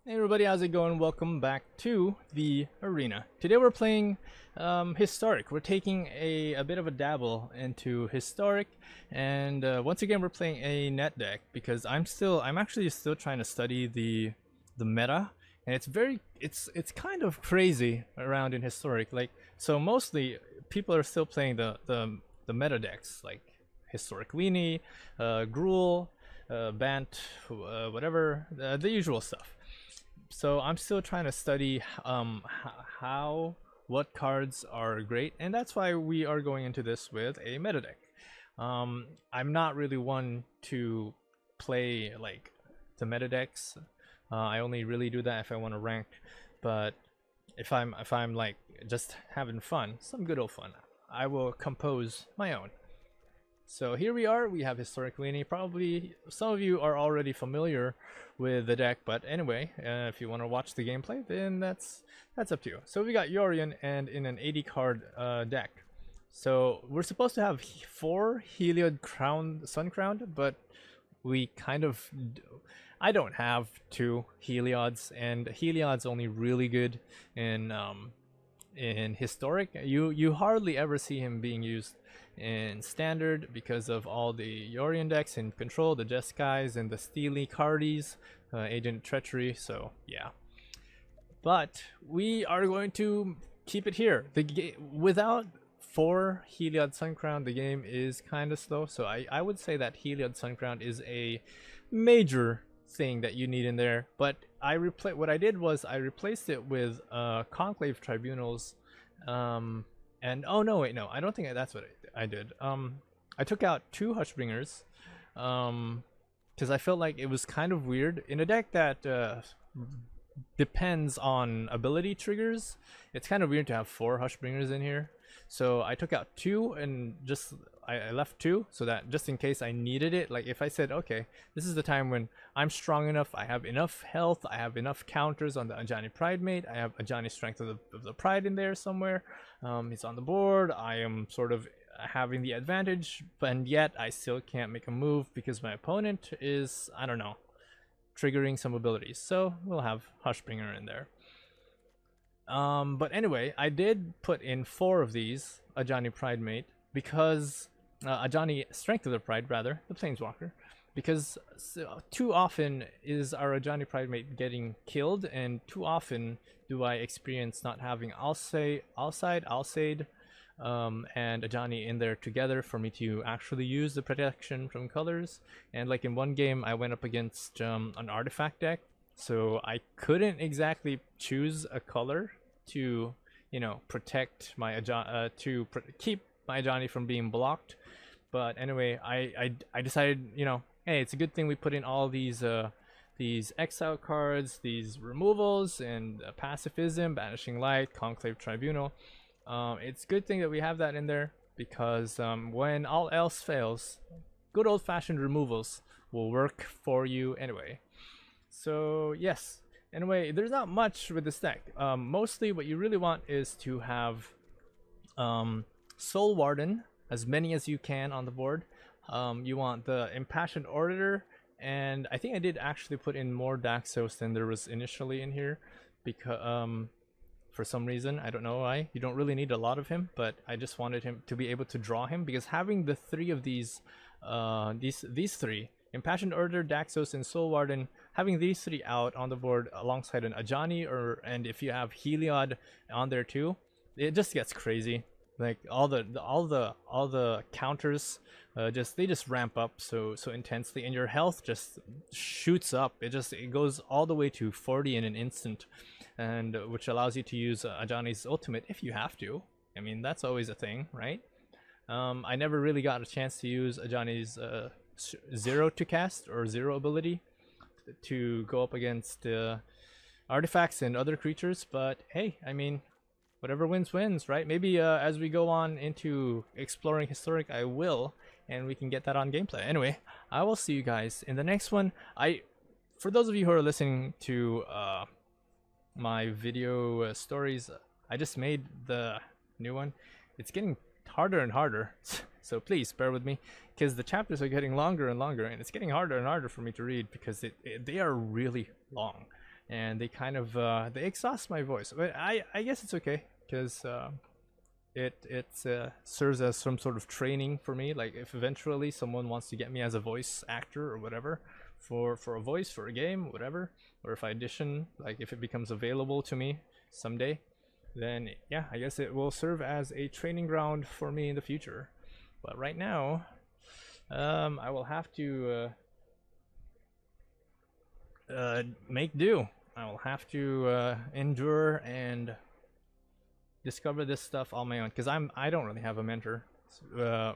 Hey everybody, how's it going? Welcome back to the arena. Today we're playing historic. We're taking a bit of a dabble into historic, and once again we're playing a net deck because I'm actually still trying to study the meta, and it's kind of crazy around in historic. So mostly people are still playing the meta decks like historic Weenie, Gruul, Bant, whatever, the usual stuff. So I'm still trying to study how what cards are great, and that's why we are going into this with a meta deck. I'm not really one to play like the meta decks. I only really do that if I want to rank, but if I'm like just having fun, some good old fun, I will compose my own. So here we are, we have Historic Weenie. Probably some of you are already familiar with the deck, but anyway, if you want to watch the gameplay, then that's up to you. So we got Yorion and in an 80 card deck. So we're supposed to have 4 Heliod Sun Crowned, but we kind of I don't have 2 Heliods, and Heliod's only really good in Historic. You hardly ever see him being used in Standard because of all the Yorion decks in Control, the Jeskais and the Steely Cardies, Agent Treachery, so yeah. But we are going to keep it here. Without 4 Heliod Suncrown, the game is kind of slow, so I would say that Heliod Suncrown is a major thing that you need in there. But what I did was I replaced it with Conclave Tribunals, and oh no, wait, no, I don't think that's what I did. I took out 2 Hushbringers, because I felt like it was kind of weird in a deck that depends on ability triggers. It's kind of weird to have 4 Hushbringers in here. So I took out 2 and I left 2 so that just in case I needed it, like if I said, okay, this is the time when I'm strong enough, I have enough health, I have enough counters on the Ajani Pridemate, I have Ajani Strength of the Pride in there somewhere, he's on the board, I am sort of having the advantage, and yet I still can't make a move because my opponent is, I don't know, triggering some abilities. So we'll have Hushbringer in there. But anyway, I did put in 4 of these Ajani Pridemate because Ajani Strength of the Pride, rather, the Planeswalker, because too often is our Ajani Pridemate getting killed, and too often do I experience not having Alcide, and Ajani in there together for me to actually use the protection from colors. And like in one game, I went up against an artifact deck, so I couldn't exactly choose a color to, you know, protect my keep my Ajani from being blocked. But anyway, I decided, you know, hey, it's a good thing we put in all these exile cards, these removals, and pacifism, banishing light, conclave tribunal. It's a good thing that we have that in there because when all else fails, good old-fashioned removals will work for you anyway. So yes, anyway, there's not much with this deck. Mostly what you really want is to have Soul Warden, as many as you can on the board. You want the Impassioned Orator, and I think I did actually put in more Daxos than there was initially in here because for some reason, I don't know why. You don't really need a lot of him, but I just wanted him to be able to draw him, because having the 3 of these 3, Impassioned Orator, Daxos, and Soul Warden, having these 3 out on the board alongside an Ajani, and if you have Heliod on there too, it just gets crazy. Like all the counters they just ramp up so intensely, and your health just shoots up. It goes all the way to 40 in an instant, and which allows you to use Ajani's ultimate if you have to. I mean, that's always a thing, right? I never really got a chance to use Ajani's 0 to cast or 0 ability to go up against artifacts and other creatures, but hey, I mean, whatever wins, right? Maybe as we go on into exploring historic, I will, and we can get that on gameplay. Anyway, I will see you guys in the next one. For those of you who are listening to my video stories, I just made the new one. It's getting harder and harder, so please bear with me, because the chapters are getting longer and longer, and it's getting harder and harder for me to read because they are really long. and they kind of they exhaust my voice. But I guess it's okay because it serves as some sort of training for me. Like if eventually someone wants to get me as a voice actor or whatever for a voice for a game, whatever, or if I audition, like if it becomes available to me someday, then yeah, I guess it will serve as a training ground for me in the future. But right now, I will have to make do. I will have to endure and discover this stuff on my own, because I don't really have a mentor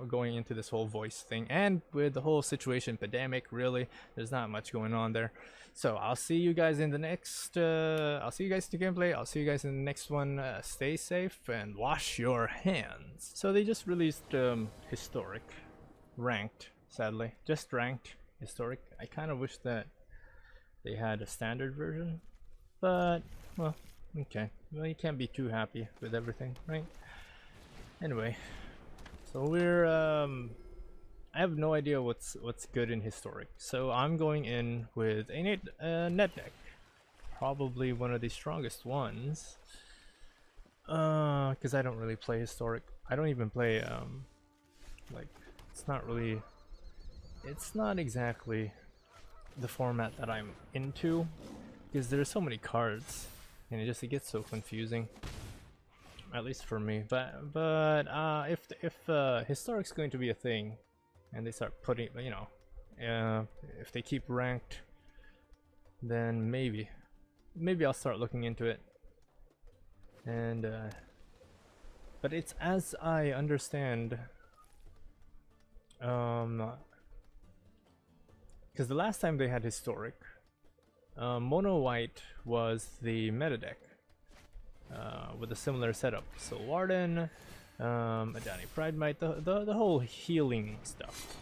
going into this whole voice thing, and with the whole situation pandemic, really there's not much going on there. So I'll see you guys in the next I'll see you guys in the gameplay. I'll see you guys in the next one. Stay safe and wash your hands. So they just released historic ranked, sadly just ranked historic. I kind of wish that they had a standard version, but well, okay, well, you can't be too happy with everything, right? Anyway, so we're I have no idea what's good in historic, so I'm going in with a net deck, probably one of the strongest ones, because I don't really play historic. I don't even play like it's not exactly the format that I'm into, because there's so many cards and it gets so confusing, at least for me. But if historic's going to be a thing and they start putting, you know, if they keep ranked, then maybe I'll start looking into it. And but it's, as I understand, because the last time they had historic, mono white was the meta deck with a similar setup. So Warden, Adani Pridemite, the whole healing stuff.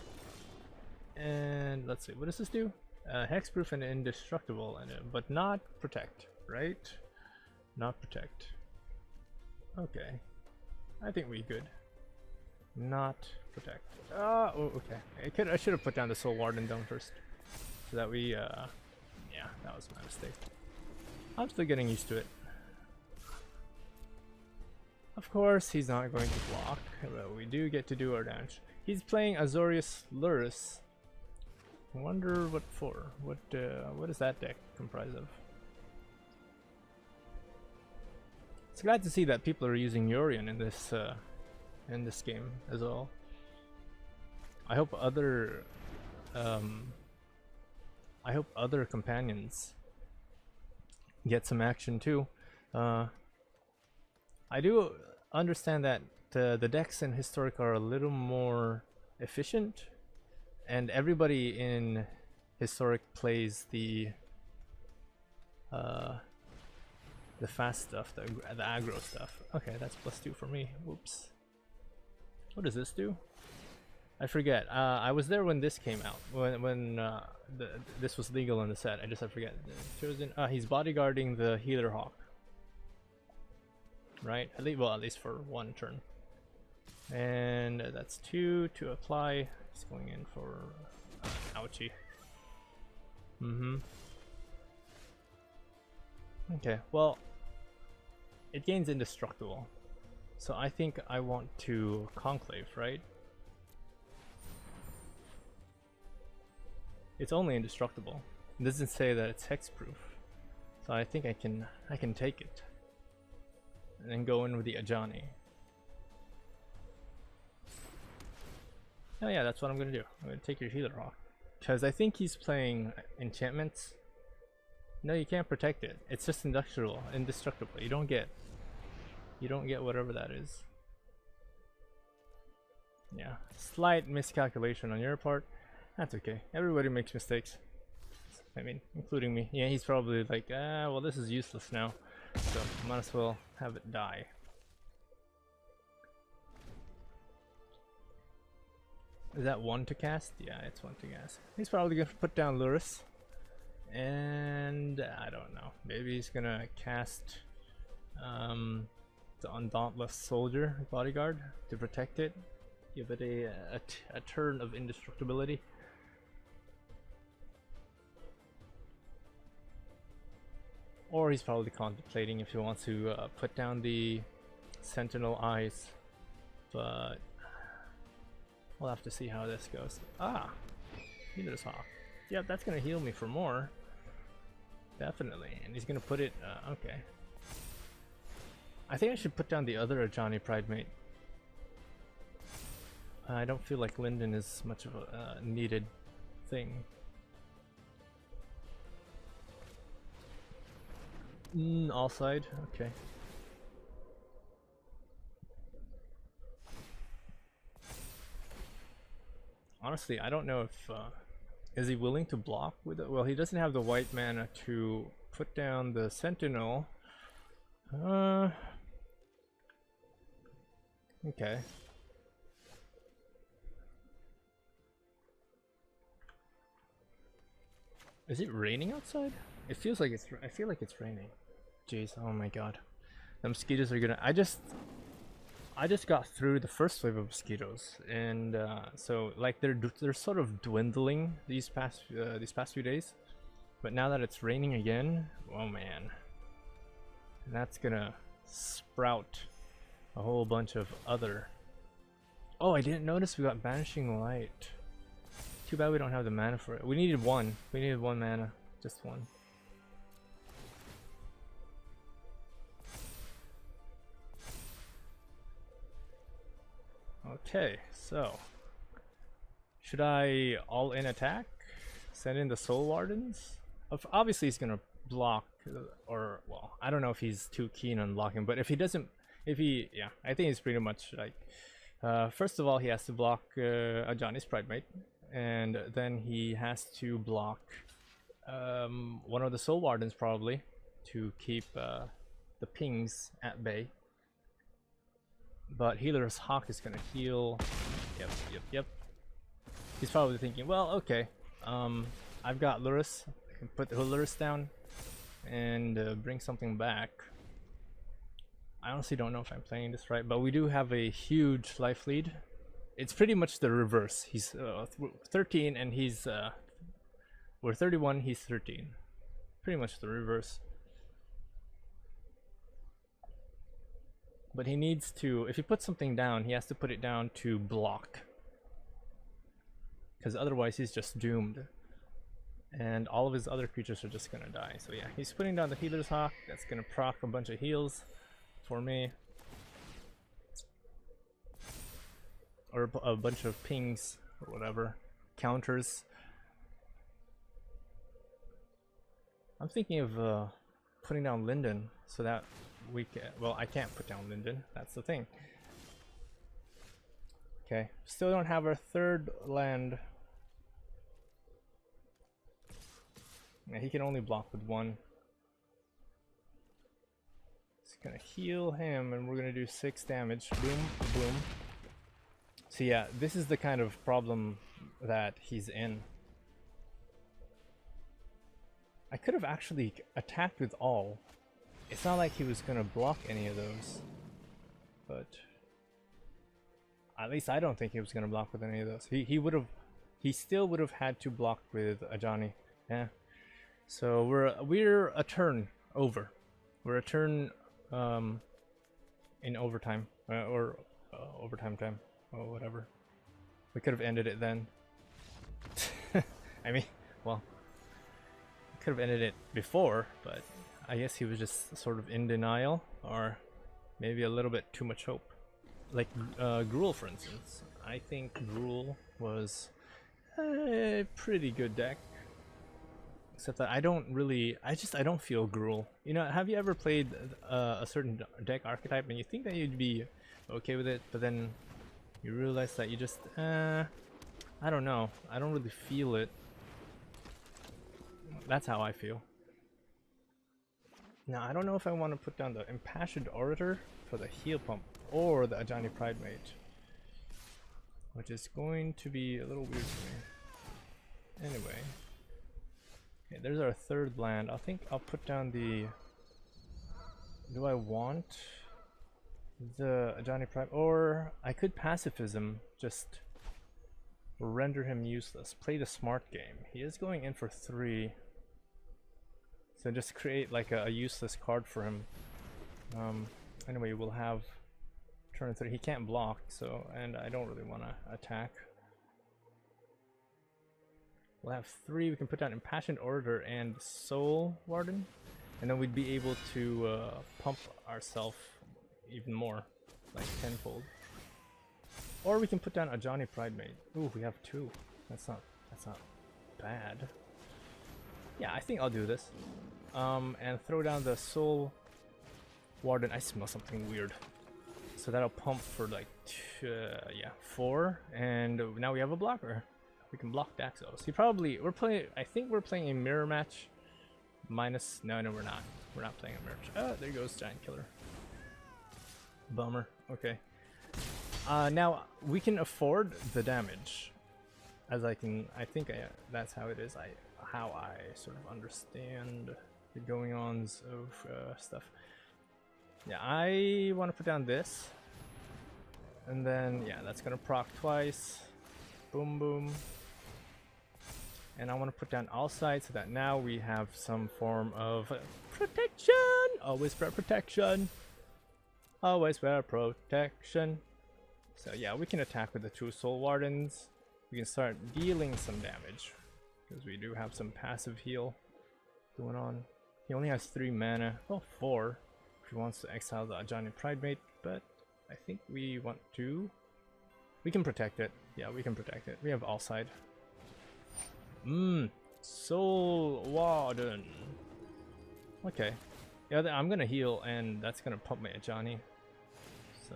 And let's see, what does this do? Hexproof and indestructible, but not protect, right? Not protect. Okay, I think we good. Not protect. Oh, okay. I should have put down the Soul Warden down first, so that we yeah, that was my mistake. I'm still getting used to it. Of course, he's not going to block, but we do get to do our damage. He's playing Azorius Luris. I wonder what for. What is that deck comprised of? It's glad to see that people are using Yorion in this game as well. I hope other companions get some action too. I do understand that the decks in historic are a little more efficient, and everybody in historic plays the fast stuff, the aggro stuff. Okay, that's +2 for me. Whoops. What does this do? I forget. I was there when this came out, when this was legal in the set. I forget. Chosen. He's bodyguarding the Healer Hawk, right? At least for one turn. And that's 2 to apply. He's going in for ouchie. Okay. Well, it gains indestructible, so I think I want to conclave, right? It's only indestructible. It doesn't say that it's hexproof, so I think I can take it and then go in with the Ajani. Oh yeah, that's what I'm gonna do. I'm gonna take your Healer Hawk, because I think he's playing enchantments. No, you can't protect it. It's just indestructible. You don't get whatever that is. Yeah, slight miscalculation on your part. That's okay. Everybody makes mistakes. I mean, including me. Yeah, he's probably like, well, this is useless now, so might as well have it die. Is that 1 to cast? Yeah, it's 1 to cast. He's probably gonna put down Luris, and I don't know. Maybe he's gonna cast the Undauntless Soldier Bodyguard to protect it. Give it a turn of indestructibility. Or he's probably contemplating if he wants to put down the Sentinel Eyes. But we'll have to see how this goes. Ah! Healer's Hawk. Yep, that's gonna heal me for more. Definitely. And he's gonna put it... okay. I think I should put down the other Ajani Pridemate. I don't feel like Linden is much of a needed thing. All side? Okay. Honestly, I don't know if... is he willing to block with it? Well, he doesn't have the white mana to put down the Sentinel. Okay. Is it raining outside? It feels like it's... I feel like it's raining. Jeez, oh my god. The mosquitoes are gonna... I just got through the first wave of mosquitoes, and so like they're sort of dwindling these past few days. But now that it's raining again, oh man, that's gonna sprout a whole bunch of other... Oh, I didn't notice we got Banishing Light. Too bad we don't have the mana for it. We needed one. We needed one mana. Just one. Okay, so should I all in attack? Send in the Soul Wardens? Obviously he's gonna block, or well, I don't know if he's too keen on blocking, but if he doesn't, yeah, I think he's pretty much like, first of all, he has to block Ajani's Pridemate, and then he has to block one of the Soul Wardens probably to keep the pings at bay. But Healer's Hawk is gonna heal. Yep. He's probably thinking, well, okay, I've got Lurrus. I can put the Lurrus down and bring something back. I honestly don't know if I'm playing this right, but we do have a huge life lead. It's pretty much the reverse. He's 13 and he's we're 31. He's 13. Pretty much the reverse. But he needs to, if he puts something down, he has to put it down to block. Because otherwise he's just doomed. And all of his other creatures are just gonna die. So yeah, he's putting down the Healer's Hawk. That's gonna proc a bunch of heals for me. Or a bunch of pings, or whatever. Counters. I'm thinking of putting down Linden so that we can, well, I can't put down Linden, that's the thing. Okay, still don't have our third land. Yeah, he can only block with one. It's gonna heal him and we're gonna do 6 damage. Boom, boom. So yeah, this is the kind of problem that he's in. I could have actually attacked with all. It's not like he was gonna block any of those, but at least I don't think he was gonna block with any of those. He still would have had to block with Ajani. Yeah. So we're a turn over. We're a turn in overtime or overtime time or whatever. We could have ended it then. I mean, well, we could have ended it before, but I guess he was just sort of in denial, or maybe a little bit too much hope. Like Gruul, for instance. I think Gruul was a pretty good deck. Except that I don't feel Gruul. You know, have you ever played a certain deck archetype and you think that you'd be okay with it, but then you realize that you just, I don't know. I don't really feel it. That's how I feel. Now, I don't know if I want to put down the Impassioned Orator for the Heal Pump or the Ajani Pridemate, which is going to be a little weird for me. Anyway, okay, there's our third land. I think I'll put down the... Do I want the Ajani Prime? Or I could Pacifism, just render him useless. Play the smart game. He is going in for 3. So just create like a useless card for him. Anyway, we'll have turn 3. He can't block, so, and I don't really want to attack. We'll have 3. We can put down Impassioned Orator and Soul Warden, and then we'd be able to pump ourselves even more, like tenfold. Or we can put down Ajani Pridemate. Ooh, we have 2. That's not bad. Yeah, I think I'll do this. And throw down the Soul Warden. I smell something weird. So that'll pump for like 4, and now we have a blocker. We can block Daxos. I think we're playing a mirror match. Minus, no, we're not. We're not playing a mirror match. Oh, there goes Giant Killer. Bummer. Okay. Now we can afford the damage, as I think that's how it is. How I sort of understand the going-ons of stuff. Yeah, I want to put down this, and then yeah, that's gonna proc twice. Boom, boom. And I want to put down all sides so that now we have some form of protection. Always wear protection. Always wear protection. So yeah, we can attack with the 2 Soul Wardens. We can start dealing some damage because we do have some passive heal going on. He only has 3 mana. Well, 4 if he wants to exile the Ajani Pridemate, but I think we want to. We can protect it. Yeah, we can protect it. We have all side. Soul Warden. Okay. Yeah, I'm gonna heal, and that's gonna pump my Ajani. So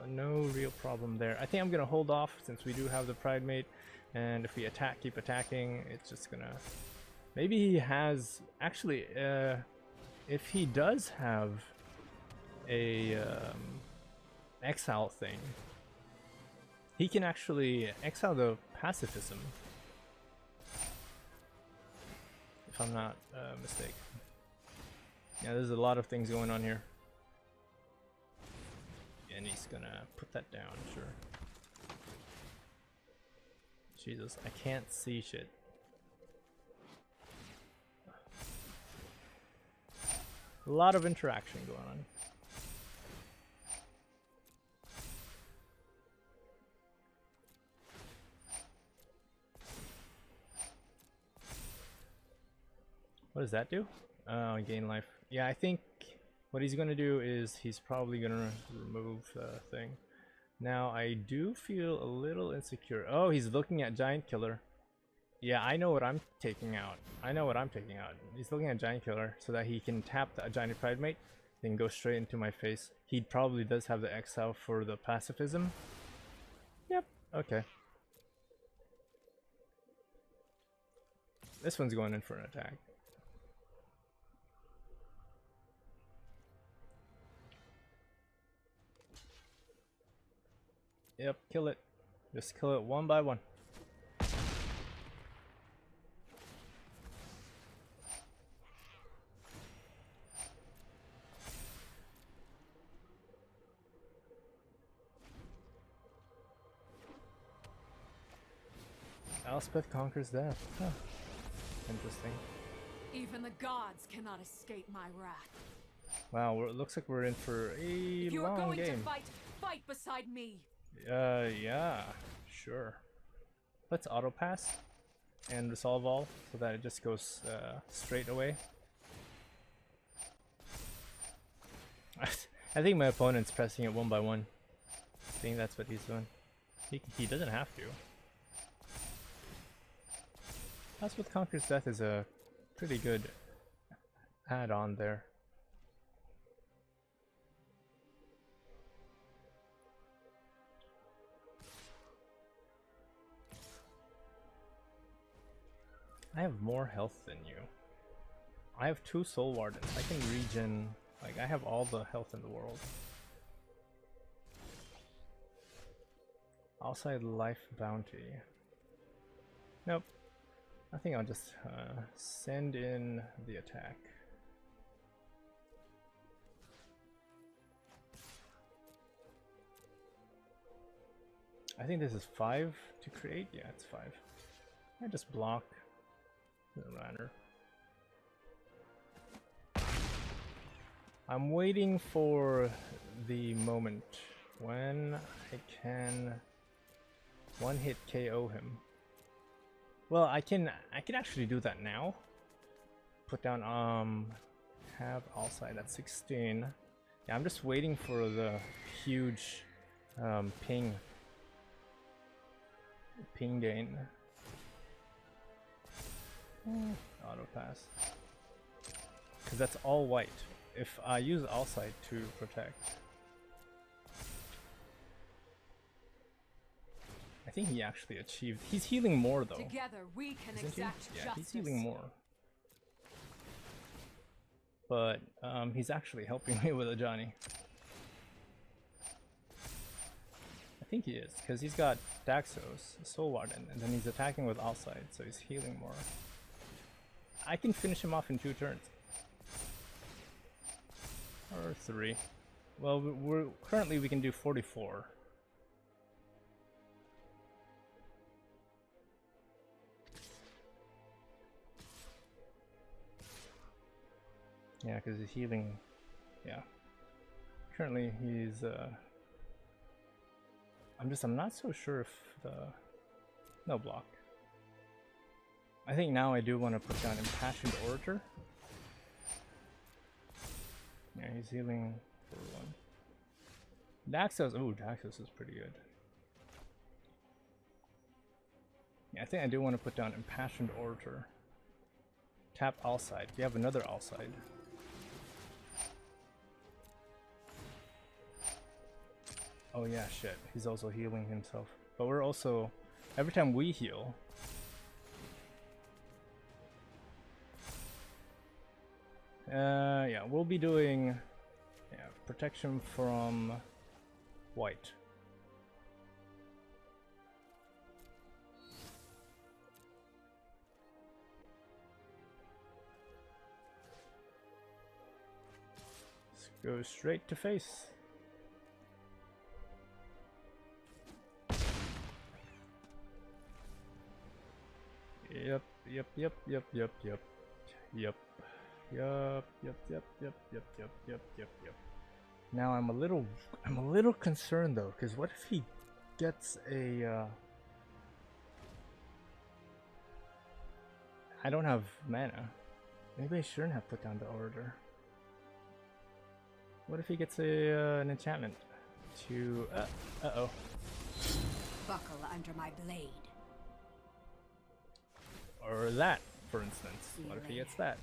no real problem there. I think I'm gonna hold off since we do have the Pridemate, and if we keep attacking, it's just gonna. Maybe he has actually. If he does have a exile thing, he can actually exile the pacifism. If I'm not mistaken. Yeah, there's a lot of things going on here. And he's gonna put that down, sure. Jesus, I can't see shit. A lot of interaction going on. What does that do? Gain life. Yeah, I think what he's gonna do is he's probably gonna remove the thing. Now I do feel a little insecure. Oh, he's looking at Giant Killer. Yeah, I know what I'm taking out. He's looking at Giant Killer so that he can tap the Giant Pridemate, then go straight into my face. He probably does have the exile for the pacifism. Yep, okay. This one's going in for an attack. Yep, kill it. Just kill it one by one. Elspeth conquers death. Huh. Interesting. Even the gods cannot escape my wrath. Wow, it looks like we're in for a If you long are going game. to fight beside me. Yeah, sure. Let's auto pass and resolve all so that it just goes straight away. I think my opponent's pressing it one by one. I think that's what he's doing. He doesn't have to. That's what Conquers Death is a pretty good add-on there. I have more health than you. I have 2 Soul Wardens. I can regen, like I have all the health in the world. Outside life bounty. Nope. I think I'll just send in the attack. I think this is 5 to create. Yeah, it's 5. I just block. Doesn't matter. I'm waiting for the moment when I can one-hit KO him. Well, I can actually do that now. Put down have all side at 16. Yeah, I'm just waiting for the huge ping gain. Auto pass. Because that's all white. If I use all side to protect, I think he actually achieved. He's healing more though. Together we can Isn't he? exact Yeah, justice. he's healing more. But he's actually helping me with a Johnny. I think he is, because he's got Daxos, Soul Warden, and then he's attacking with all side, so he's healing more. I can finish him off in 2 turns. Or 3. Well, currently we can do 44. Yeah, because he's healing. Yeah. Currently he's I'm not so sure if the no block. I think now I do want to put down Impassioned Orator. Yeah, he's healing for 1. Daxos, ooh, Daxos is pretty good. Yeah, I think I do want to put down Impassioned Orator. Tap all side. We have another all side. Oh yeah, shit. He's also healing himself. But we're also, every time we heal, yeah, we'll be doing protection from white. Let's go straight to face. Yep. Now I'm a little concerned though, because what if he gets a I don't have mana. Maybe I shouldn't have put down the order. What if he gets a an enchantment to uh-oh. Buckle under my blade. Or that, for instance. What if he gets that?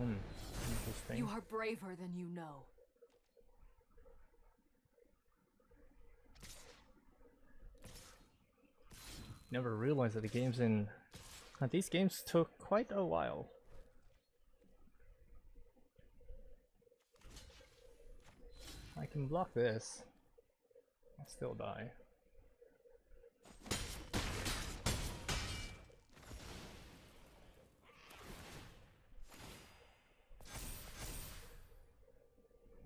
Interesting. You are braver than you know. Never realized that the games in these games took quite a while. I can block this. I'll still die.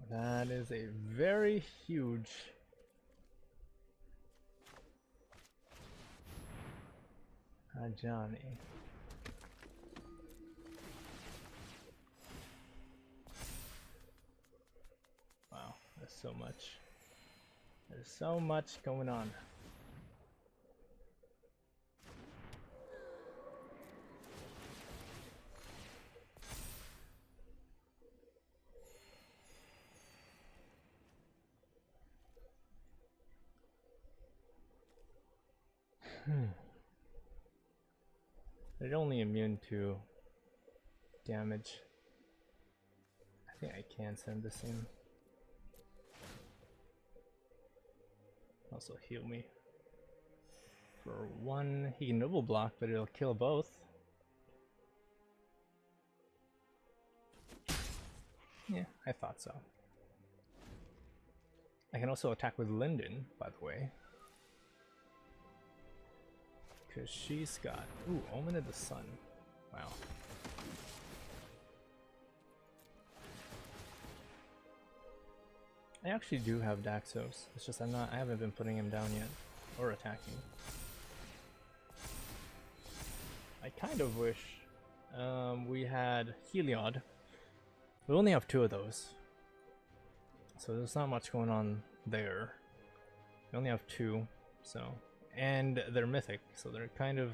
That is a very huge Johnny. Wow, there's so much. There's so much going on. They're only immune to damage. I think I can send this in. Also heal me. For 1, he can double block, but it'll kill both. Yeah, I thought so. I can also attack with Linden, by the way. Because she's got... Ooh, Omen of the Sun. Wow. I actually do have Daxos. It's just I haven't been putting him down yet. Or attacking. I kind of wish we had Heliod. We only have 2 of those. So there's not much going on there. We only have 2, so... And they're mythic, so they're kind of...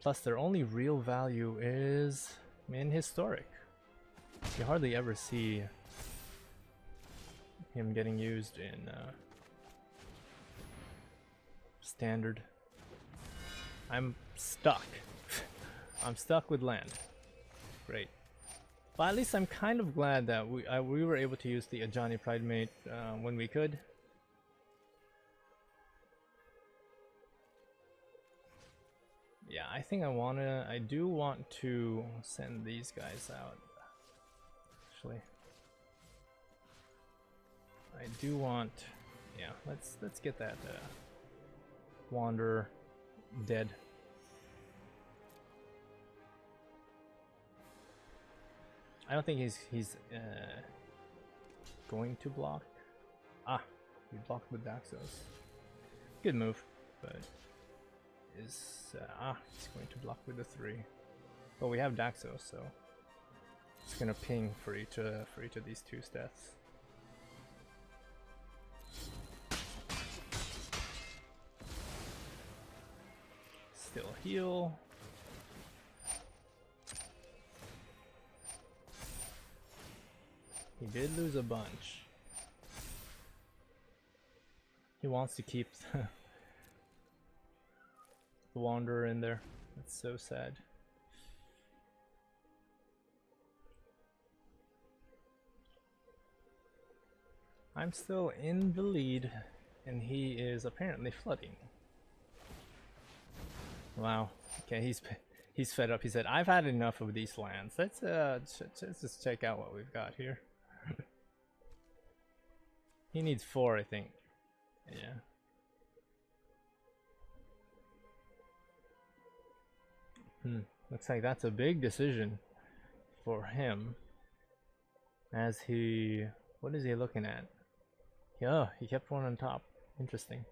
Plus their only real value is in historic. You hardly ever see him getting used in standard. I'm stuck. I'm stuck with land. Great. But at least I'm kind of glad that we were able to use the Ajani Pridemate when we could. Yeah, I think I do want to send these guys out. Actually, I do want, yeah, let's get that Wanderer dead. I don't think he's going to block. Ah, he blocked with Daxos. Good move, but is he's going to block with the 3. But we have Daxos, so it's gonna ping for each of these 2 stats. Still heal. He did lose a bunch. He wants to keep the Wanderer in there. That's so sad. I'm still in the lead, and he is apparently flooding. Wow. Okay, he's fed up. He said, "I've had enough of these lands. Let's just check out what we've got here." He needs 4, I think. Yeah. Looks like that's a big decision for him. As he... What is he looking at? Yeah, he kept one on top. Interesting.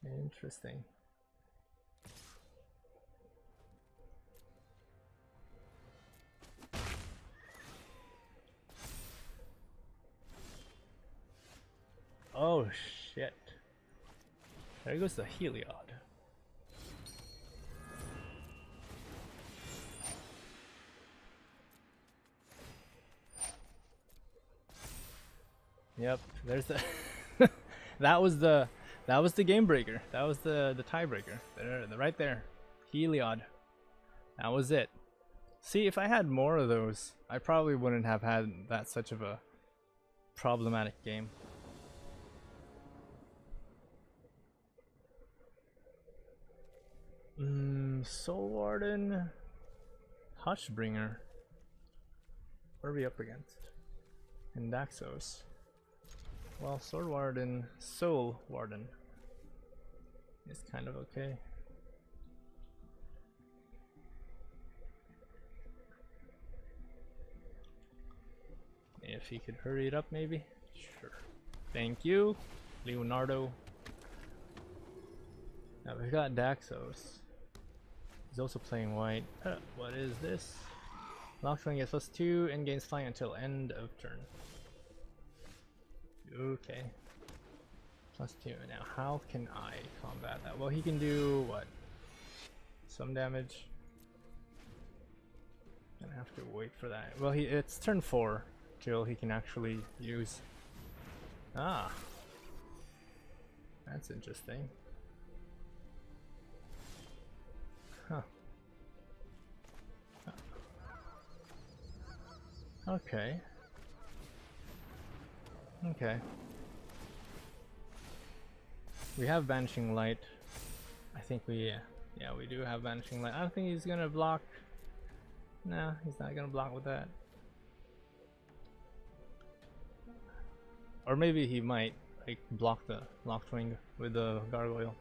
Interesting. Oh shit. There goes the Heliod. Yep, there's the that was the game breaker. That was the tiebreaker. There, right there. Heliod. That was it. See, if I had more of those, I probably wouldn't have had that such of a problematic game. Soul Warden, Hushbringer. What are we up against? And Daxos. Well, Sword Warden, Soul Warden is kind of okay. If he could hurry it up, maybe? Sure. Thank you, Leonardo. Now we've got Daxos. He's also playing white. What is this? Lockfang gets +2 and gains flying until end of turn. Okay. +2. Now, how can I combat that? Well, he can do what? Some damage. Gonna have to wait for that. Well, it's turn 4 till he can actually use. Ah, that's interesting. Huh. Okay. Okay. We have Vanishing Light. I think we do have Vanishing Light. I don't think he's gonna block. Nah, he's not gonna block with that. Or maybe he might like block the Locktwing with the Gargoyle.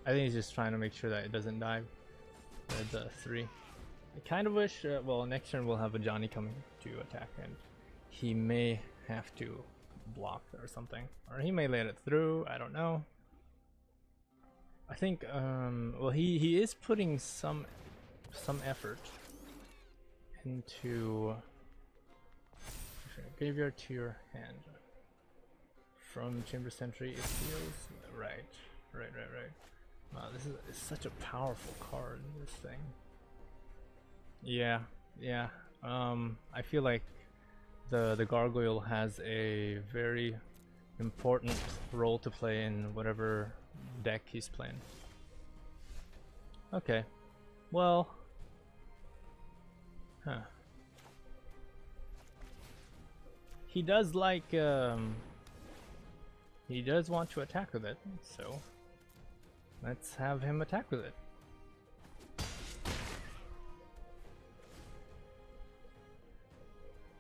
I think he's just trying to make sure that it doesn't die. The 3. I kind of wish, well, next turn we'll have a Johnny coming to attack, and he may have to block or something. Or he may let it through, I don't know. I think, well, he is putting some effort into graveyard to your hand. From Chamber Sentry, it feels right. Wow, this is such a powerful card, this thing. Yeah. I feel like the gargoyle has a very important role to play in whatever deck he's playing. Okay. Well. Huh. He does like he does want to attack with it, so let's have him attack with it.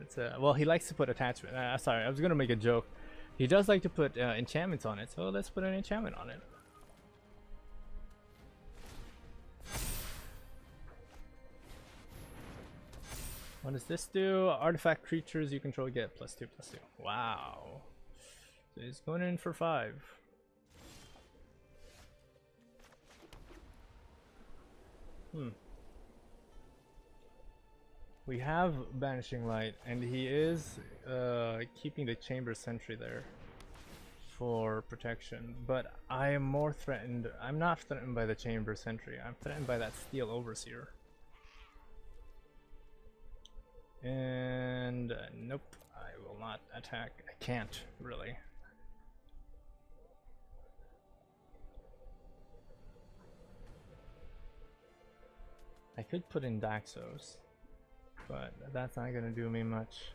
It's well, he likes to put attachment. Sorry, I was gonna make a joke. He does like to put enchantments on it, so let's put an enchantment on it. What does this do? Artifact creatures you control get +2/+2. Wow. So he's going in for 5. We have Banishing Light, and he is keeping the Chamber Sentry there for protection, but I am more threatened. I'm not threatened by the Chamber Sentry, I'm threatened by that Steel Overseer. And nope, I will not attack. I can't, really. I could put in Daxos, but that's not gonna do me much.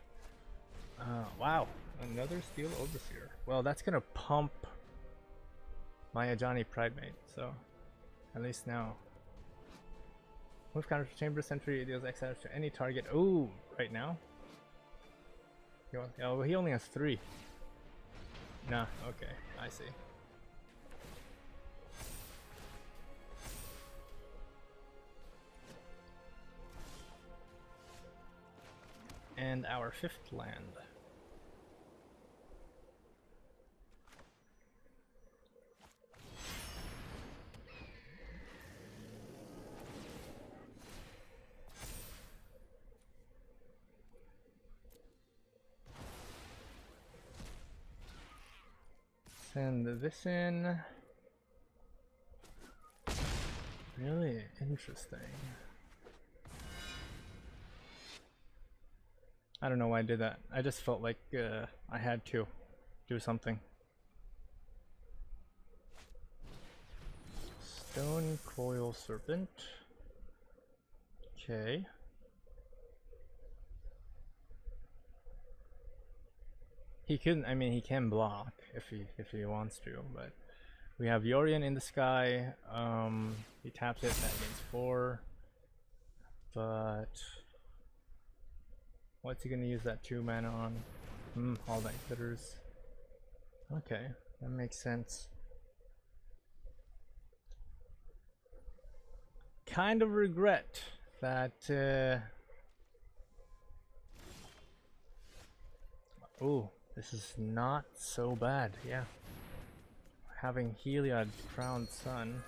Wow, another Steel Overseer. Well, that's gonna pump my Ajani Pridemate, so at least now. Move counter to Chamber Sentry, it deals X damage to any target. Ooh, right now? Oh, he only has 3. Nah, okay, I see. And our 5th land. Send this in. Really interesting. I don't know why I did that. I just felt like I had to do something. Stone Coil Serpent. Okay. He can, I mean, he can block if he wants to, but we have Yorion in the sky. He taps it, that gains 4. But what's he gonna use that 2 mana on? All that glitters. Okay, that makes sense. Kind of regret that. Oh, this is not so bad. Yeah, having Heliod Crowned Sun.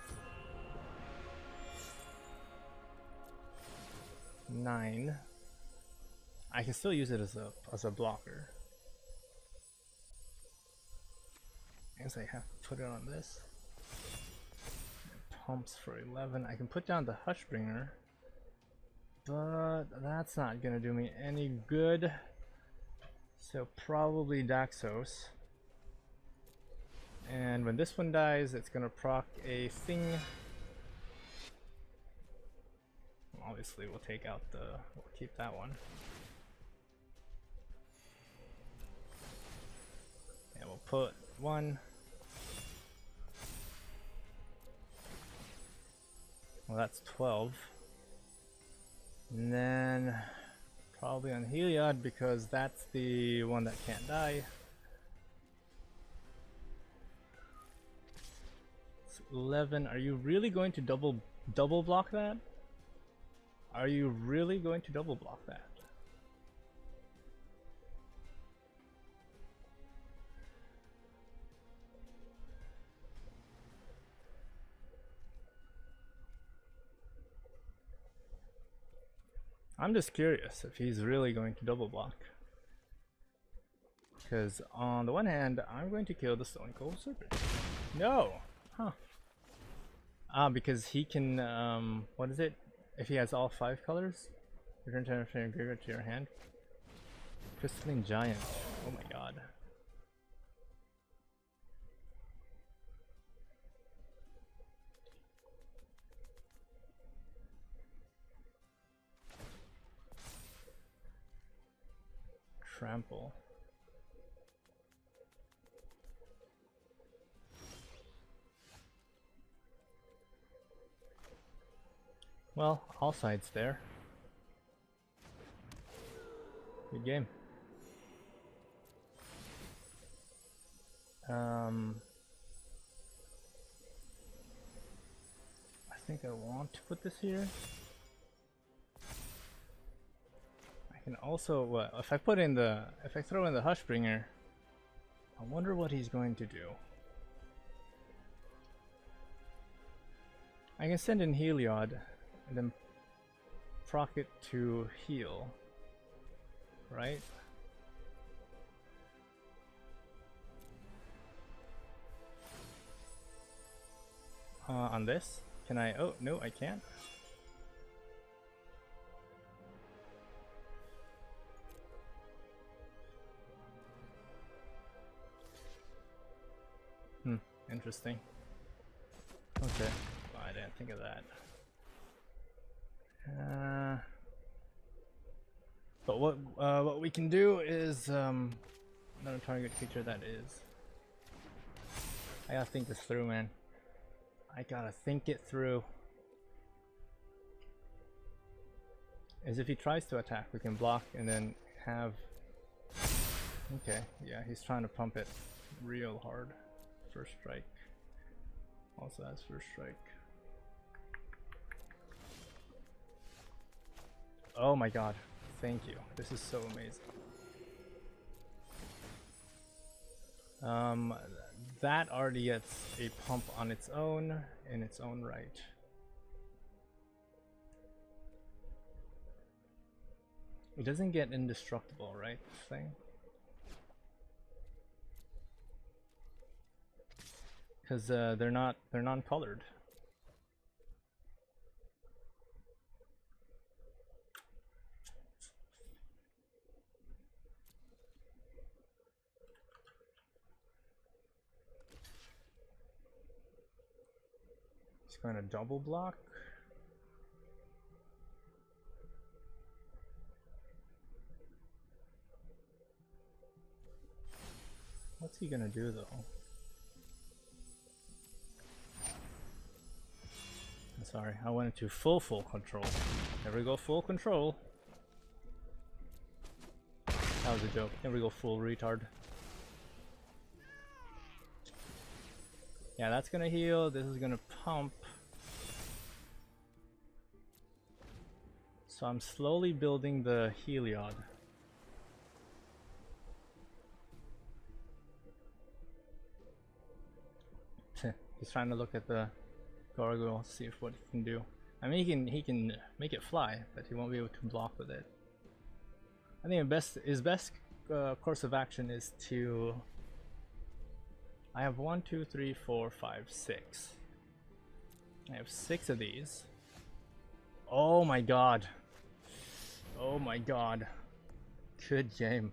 9. I can still use it as a blocker. I guess I have to put it on this. It pumps for 11. I can put down the Hushbringer, but that's not gonna do me any good. So probably Daxos. And when this one dies, it's gonna proc a thing. Obviously, we'll take out we'll keep that one. And we'll put 1. Well, that's 12. And then probably on Heliod, because that's the one that can't die. It's 11. Are you really going to double block that? Are you really going to double block that? I'm just curious if he's really going to double block. Because on the one hand, I'm going to kill the Stone Cold Serpent. No! Huh. Ah, because he can, what is it? If he has all 5 colors, return to graveyard to your hand. Crystalline Giant. Oh my god. Trample. Well, all sides there. Good game. I think I want to put this here. I can also, if I put in the, if I throw in the Hushbringer, I wonder what he's going to do. I can send in Heliod and then proc it to heal, right? On this? Can I? Oh, no, I can't. Interesting. Okay, well, I didn't think of that. But what we can do is another target creature that is. I gotta think this through, man. I gotta think it through. As if he tries to attack, we can block and then have. Okay, yeah, he's trying to pump it real hard. First strike. Also has first strike. Oh my god, thank you. This is so amazing. That already gets a pump on its own in its own right. It doesn't get indestructible, right? This thing? Because they're non-colored. He's going to double block. What's he gonna do though? I'm sorry, I went into full control. There we go, full control. That was a joke. There we go, full retard. Yeah, that's gonna heal. This is gonna pump. So I'm slowly building the Heliod. He's trying to look at the gargoyle, see if what he can do. I mean, he can make it fly, but he won't be able to block with it. I think his best course of action is to. I have 1, 2, 3, 4, 5, 6. I have 6 of these. Oh my god. Oh my god. Good game.